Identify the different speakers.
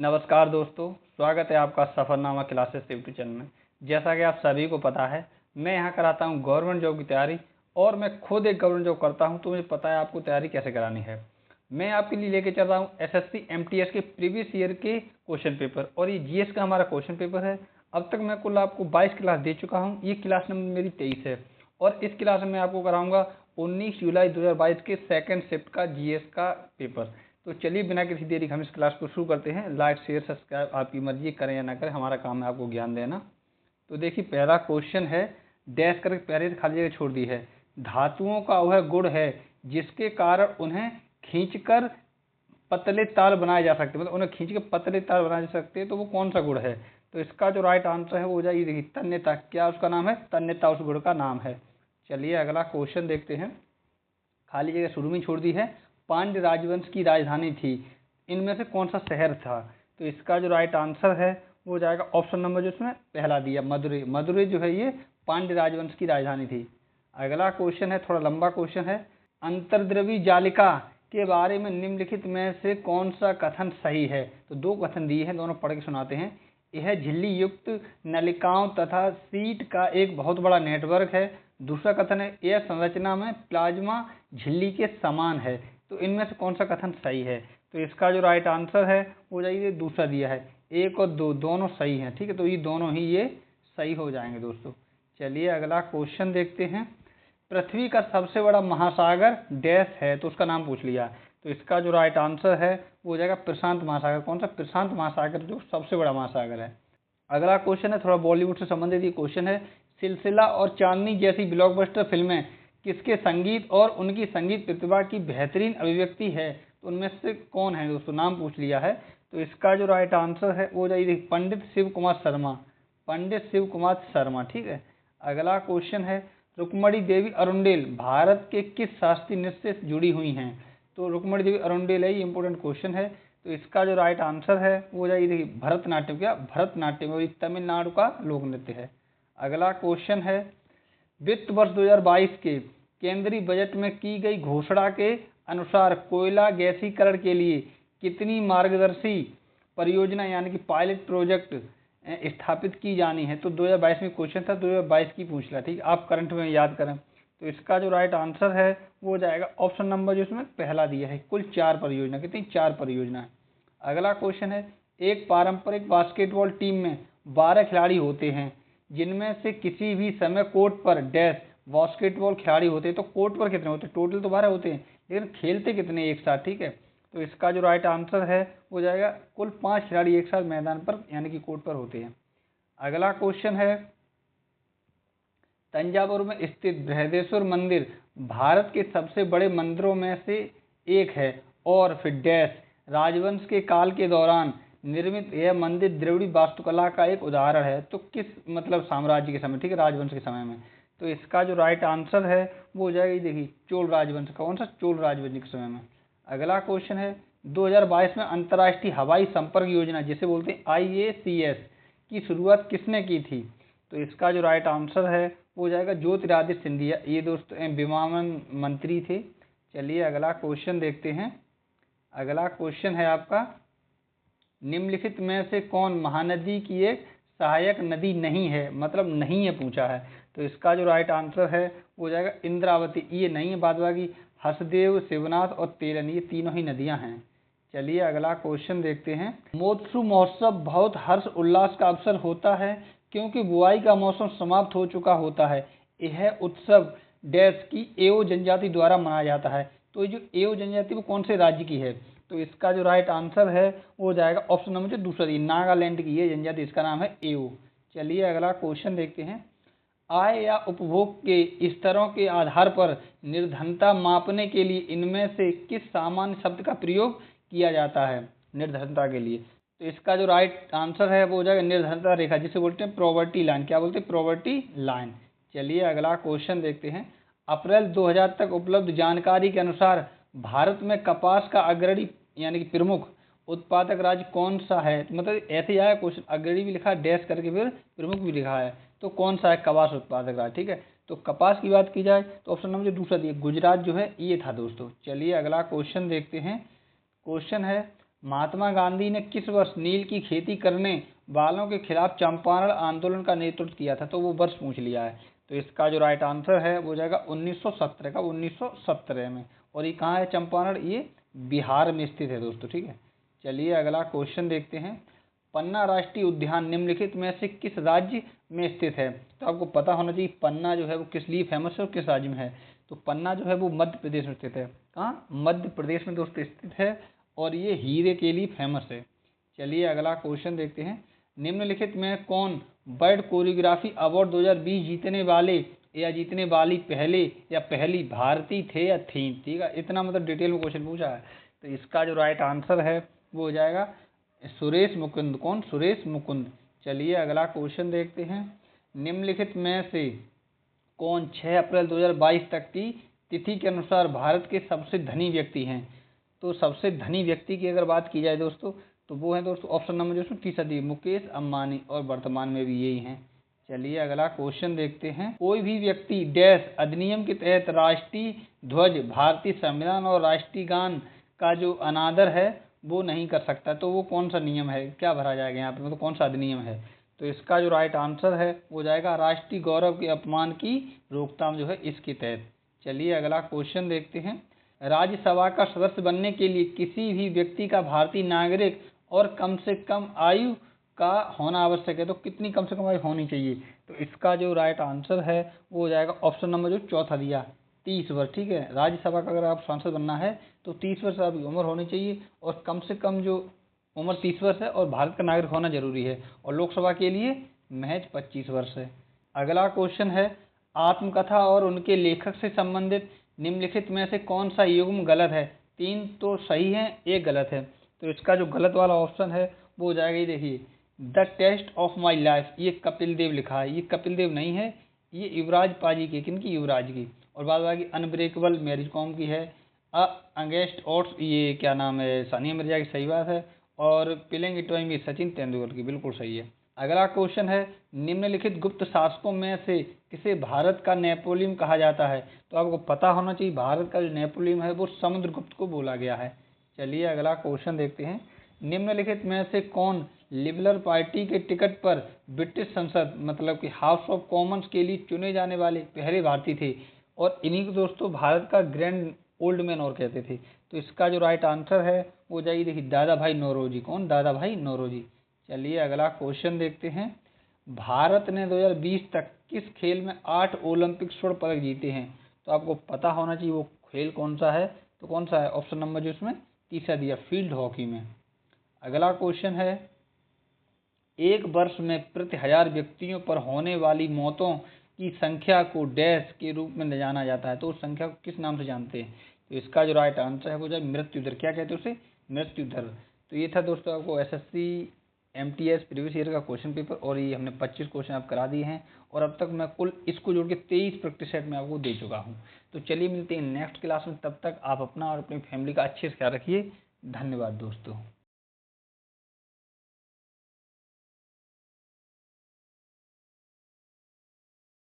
Speaker 1: नमस्कार दोस्तों, स्वागत है आपका सफरनामा क्लासेस यूट्यूब चैनल में। जैसा कि आप सभी को पता है, मैं यहाँ कराता हूँ गवर्नमेंट जॉब की तैयारी और मैं खुद एक गवर्नमेंट जॉब करता हूँ, तो मुझे पता है आपको तैयारी कैसे करानी है। मैं आपके लिए लेके चल रहा हूँ एसएससी एमटीएस के प्रीवियस ईयर के क्वेश्चन पेपर और ये जीएस का हमारा क्वेश्चन पेपर है। अब तक मैं कुल आपको 22 क्लास दे चुका हूँ, ये क्लास नंबर मेरी 23 है और इस क्लास में मैं आपको कराऊंगा 19 जुलाई 2022 के सेकंड शिफ्ट का जीएस का पेपर। तो चलिए बिना किसी देरी हम इस क्लास को शुरू करते हैं। लाइक शेयर सब्सक्राइब आपकी मर्जी, करें या ना करें, हमारा काम है आपको ज्ञान देना। तो देखिए पहला क्वेश्चन है, डैश करके पहले से खाली जगह छोड़ दी है। धातुओं का वह गुण है जिसके कारण उन्हें खींचकर पतले तार बनाए जा सकते, मतलब उन्हें खींच के पतले तार बनाए जा सकते हैं, तो वो कौन सा गुण है। तो इसका जो राइट आंसर है वो हो जाएगी, देखिए तन्यता। क्या उसका नाम है? तन्यता उस गुण का नाम है। चलिए अगला क्वेश्चन देखते हैं। खाली जगह शुरू में छोड़ दी है। पांड्य राजवंश की राजधानी थी, इनमें से कौन सा शहर था। तो इसका जो राइट आंसर है वो जाएगा ऑप्शन नंबर जो इसमें पहला दिया, मदुरै। मदुरै जो है ये पांड्य राजवंश की राजधानी थी। अगला क्वेश्चन है, थोड़ा लंबा क्वेश्चन है। अंतर्द्रवी जालिका के बारे में निम्नलिखित में से कौन सा कथन सही है। तो दो कथन दिए हैं, दोनों पढ़ के सुनाते हैं। यह झिल्ली युक्त नलिकाओं तथा सीट का एक बहुत बड़ा नेटवर्क है। दूसरा कथन है, यह संरचना में प्लाज्मा झिल्ली के समान है। तो इनमें से कौन सा कथन सही है। तो इसका जो राइट आंसर है वो जाइए दूसरा दिया है। एक और दो दोनों सही हैं, ठीक है, तो ये दोनों ही ये सही हो जाएंगे दोस्तों। चलिए अगला क्वेश्चन देखते हैं। पृथ्वी का सबसे बड़ा महासागर डैश है, तो उसका नाम पूछ लिया। तो इसका जो राइट आंसर है वो हो जाएगा प्रशांत महासागर। कौन सा? प्रशांत महासागर जो सबसे बड़ा महासागर है। अगला क्वेश्चन है, थोड़ा बॉलीवुड से संबंधित ये क्वेश्चन है। सिलसिला और चांदनी जैसी ब्लॉकबस्टर फिल्में किसके संगीत और उनकी संगीत प्रतिभा की बेहतरीन अभिव्यक्ति है। तो उनमें से कौन है दोस्तों, नाम पूछ लिया है। तो इसका जो राइट आंसर है वो जाइए पंडित शिव कुमार शर्मा। पंडित शिव कुमार शर्मा, ठीक है। अगला क्वेश्चन है, रुक्मणी देवी अरुंडेल भारत के किस शास्त्रीय नृत्य से जुड़ी हुई हैं। तो रुक्मणी देवी अरुंडेल है, ये इंपॉर्टेंट क्वेश्चन है। तो इसका जो राइट आंसर है वो जाइए देखिए भरतनाट्यम। क्या? भरतनाट्यम, और ये तमिलनाडु का लोक नृत्य है। अगला क्वेश्चन है, वित्त वर्ष 2022 के केंद्रीय बजट में की गई घोषणा के अनुसार कोयला गैसीकरण के लिए कितनी मार्गदर्शी परियोजना यानी कि पायलट प्रोजेक्ट स्थापित की जानी है। तो 2022 में क्वेश्चन था, 2022 की पूछ लिया, ठीक है, आप करंट में याद करें। तो इसका जो राइट आंसर है वो हो जाएगा ऑप्शन नंबर जो इसमें पहला दिया है। कुल 4 परियोजना, कितनी? 4 परियोजना है। अगला क्वेश्चन है, एक पारंपरिक बास्केटबॉल टीम में 12 खिलाड़ी होते हैं, जिनमें से किसी भी समय कोर्ट पर डैश बास्केटबॉल खिलाड़ी होते हैं। तो कोर्ट पर कितने होते हैं? टोटल तो 12 होते हैं, लेकिन खेलते कितने एक साथ, ठीक है। तो इसका जो राइट आंसर है वो जाएगा कुल 5 खिलाड़ी एक साथ मैदान पर यानी कि कोर्ट पर होते हैं। अगला क्वेश्चन है, तंजावुर में स्थित बृहदेश्वर मंदिर भारत के सबसे बड़े मंदिरों में से एक है और फिर डैश राजवंश के काल के दौरान निर्मित यह मंदिर द्रविड़ वास्तुकला का एक उदाहरण है। तो किस मतलब साम्राज्य के समय, ठीक है, राजवंश के समय में। तो इसका जो राइट आंसर है वो हो जाएगा, देखिए चोल राजवंश। कौन सा? चोल राजवंश के समय में। अगला क्वेश्चन है, 2022 में अंतर्राष्ट्रीय हवाई संपर्क योजना जिसे बोलते हैं IACS की शुरुआत किसने की थी। तो इसका जो राइट आंसर है वो हो जाएगा ज्योतिरादित्य सिंधिया, ये दोस्तों विमानन मंत्री थे। चलिए अगला क्वेश्चन देखते हैं। अगला क्वेश्चन है आपका, निम्नलिखित में से कौन महानदी की एक सहायक नदी नहीं है, मतलब नहीं है पूछा है। तो इसका जो राइट आंसर है वो हो जाएगा इंद्रावती, ये नहीं है। बाद बाकी हसदेव, शिवनाथ और तेरन, ये तीनों ही नदियां हैं। चलिए अगला क्वेश्चन देखते हैं। मोत्सु महोत्सव बहुत हर्ष उल्लास का अवसर होता है क्योंकि बुआई का मौसम समाप्त हो चुका होता है। यह उत्सव डैश की एओ जनजाति द्वारा मनाया जाता है। तो ये जो एओ जनजाति वो कौन से राज्य की है। तो इसका जो राइट आंसर है वो हो जाएगा ऑप्शन नंबर जो दूसरा दी, नागालैंड की ये जनजाति, इसका नाम है एओ। चलिए अगला क्वेश्चन देखते हैं। आय या उपभोग के स्तरों के आधार पर निर्धनता मापने के लिए इनमें से किस सामान्य शब्द का प्रयोग किया जाता है निर्धनता के लिए। तो इसका जो राइट आंसर है वो हो जाएगा निर्धनता रेखा, जिसे बोलते हैं प्रॉवर्टी लाइन। क्या बोलते हैं? Poverty line. चलिए अगला क्वेश्चन देखते हैं। अप्रैल 2000 तक उपलब्ध जानकारी के अनुसार भारत में कपास का अग्रणी यानी कि प्रमुख उत्पादक राज्य कौन सा है। मतलब ऐसे ही आया क्वेश्चन, अग्रणी भी लिखा डैश करके फिर प्रमुख भी लिखा है। तो कौन सा है कपास उत्पादक राज्य, ठीक है। तो कपास की बात की जाए तो ऑप्शन नंबर जो दूसरा दिया गुजरात जो है ये था दोस्तों। चलिए अगला क्वेश्चन देखते हैं। क्वेश्चन है, महात्मा गांधी ने किस वर्ष नील की खेती करने वालों के खिलाफ चंपारण आंदोलन का नेतृत्व किया था? तो वो वर्ष पूछ लिया है। तो इसका जो राइट आंसर है वो जाएगा 1917 का, 1917 में। और ये कहाँ है चंपारण? ये बिहार में स्थित है दोस्तों, ठीक है। चलिए अगला क्वेश्चन देखते हैं। पन्ना राष्ट्रीय उद्यान निम्नलिखित में से किस राज्य में स्थित है? तो आपको पता होना चाहिए पन्ना जो है वो किस लिए फेमस है और किस राज्य में है। तो पन्ना जो है वो मध्य प्रदेश में स्थित है। कहाँ? मध्य प्रदेश में दोस्तों स्थित है और ये हीरे के लिए फेमस है। चलिए अगला क्वेश्चन देखते हैं। निम्नलिखित में कौन वर्ल्ड कोरियोग्राफी अवार्ड 2020 जीतने वाले या जीतने वाली पहले या पहली भारतीय थे या थी? ठीक है, इतना मतलब डिटेल में क्वेश्चन पूछा है। तो इसका जो राइट आंसर है वो हो जाएगा सुरेश मुकुंद। कौन? सुरेश मुकुंद। चलिए अगला क्वेश्चन देखते हैं। निम्नलिखित में से कौन 6 अप्रैल 2022 तक की तिथि के अनुसार भारत के सबसे धनी व्यक्ति हैं? तो सबसे धनी व्यक्ति की अगर बात की जाए दोस्तों तो वो है दोस्तों ऑप्शन नंबर जो तीसरा दी, मुकेश अंबानी, और वर्तमान में भी यही हैं। चलिए अगला क्वेश्चन देखते हैं। कोई भी व्यक्ति डैश अधिनियम के तहत राष्ट्रीय ध्वज, भारतीय संविधान और राष्ट्रीय गान का जो अनादर है वो नहीं कर सकता। तो वो कौन सा नियम है? क्या भरा जाएगा यहाँ पे? मतलब कौन सा अधिनियम है? तो इसका जो राइट आंसर है वो जाएगा राष्ट्रीय गौरव के अपमान की रोकथाम जो है इसके तहत। चलिए अगला क्वेश्चन देखते हैं। राज्यसभा का सदस्य बनने के लिए किसी भी व्यक्ति का भारतीय नागरिक और कम से कम आयु का होना आवश्यक है। तो कितनी कम से कम आयु होनी चाहिए? तो इसका जो राइट आंसर है वो हो जाएगा ऑप्शन नंबर जो चौथा दिया, 30 वर्ष। ठीक है, राज्यसभा का अगर आप सांसद बनना है तो 30 वर्ष आपकी उम्र होनी चाहिए और कम से कम जो उम्र 30 वर्ष है और भारत का नागरिक होना जरूरी है। और लोकसभा के लिए महज 25 वर्ष है। अगला क्वेश्चन है। आत्मकथा और उनके लेखक से संबंधित निम्नलिखित में से कौन सा युग्म गलत है? 3 तो सही है, 1 गलत है। तो इसका जो गलत वाला ऑप्शन है वो हो जाएगा, ये देखिए, the test of my life. ये कपिल देव लिखा है, ये कपिल देव नहीं है, ये युवराज पाजी की। किनकी? युवराज की। और बाद बाकी अनब्रेकेबल मैरिज कॉम की है। अगेंस्ट ऑड्स ये क्या नाम है, सानिया मिर्जा की, सही बात है। और प्लेइंग इट वाई में सचिन तेंदुलकर की, बिल्कुल सही है। अगला क्वेश्चन है। निम्नलिखित गुप्त शासकों में से किसे भारत का नेपोलियन कहा जाता है? तो आपको पता होना चाहिए भारत का जो नेपोलियन है वो समुद्रगुप्त को बोला गया है। चलिए अगला क्वेश्चन देखते हैं। निम्नलिखित में से कौन लिबरल पार्टी के टिकट पर ब्रिटिश संसद मतलब कि हाउस ऑफ कॉमन्स के लिए चुने जाने वाले पहले भारतीय थे? और इन्हीं को दोस्तों भारत का ग्रैंड ओल्ड मैन और कहते थे। तो इसका जो राइट आंसर है वो जाइए, देखिए, दादा भाई नौरोजी। कौन? दादा भाई नौरोजी। चलिए अगला क्वेश्चन देखते हैं। भारत ने 2020 तक किस खेल में 8 ओलंपिक स्वर्ण पदक जीते हैं? तो आपको पता होना चाहिए वो खेल कौन सा है। तो कौन सा है? ऑप्शन नंबर जो इसमें तीसरा दिया, फील्ड हॉकी में। अगला क्वेश्चन है। एक वर्ष में प्रति 1000 व्यक्तियों पर होने वाली मौतों की संख्या को डैश के रूप में जाना जाता है। तो उस संख्या को किस नाम से जानते हैं? तो इसका जो राइट आंसर है वो जाए मृत्यु दर। क्या कहते हैं उसे? मृत्यु दर। तो ये था दोस्तों आपको एसएससी एमटीएस प्रीवियस ईयर का क्वेश्चन पेपर, और ये हमने 25 क्वेश्चन आप करा दिए हैं। और अब तक मैं कुल इसको जोड़ के 23 प्रैक्टिस सेट में आपको दे चुका हूँ। तो चलिए मिलते हैं नेक्स्ट क्लास में, तब तक आप अपना और अपनी फैमिली का अच्छे से ख्याल रखिए। धन्यवाद दोस्तों।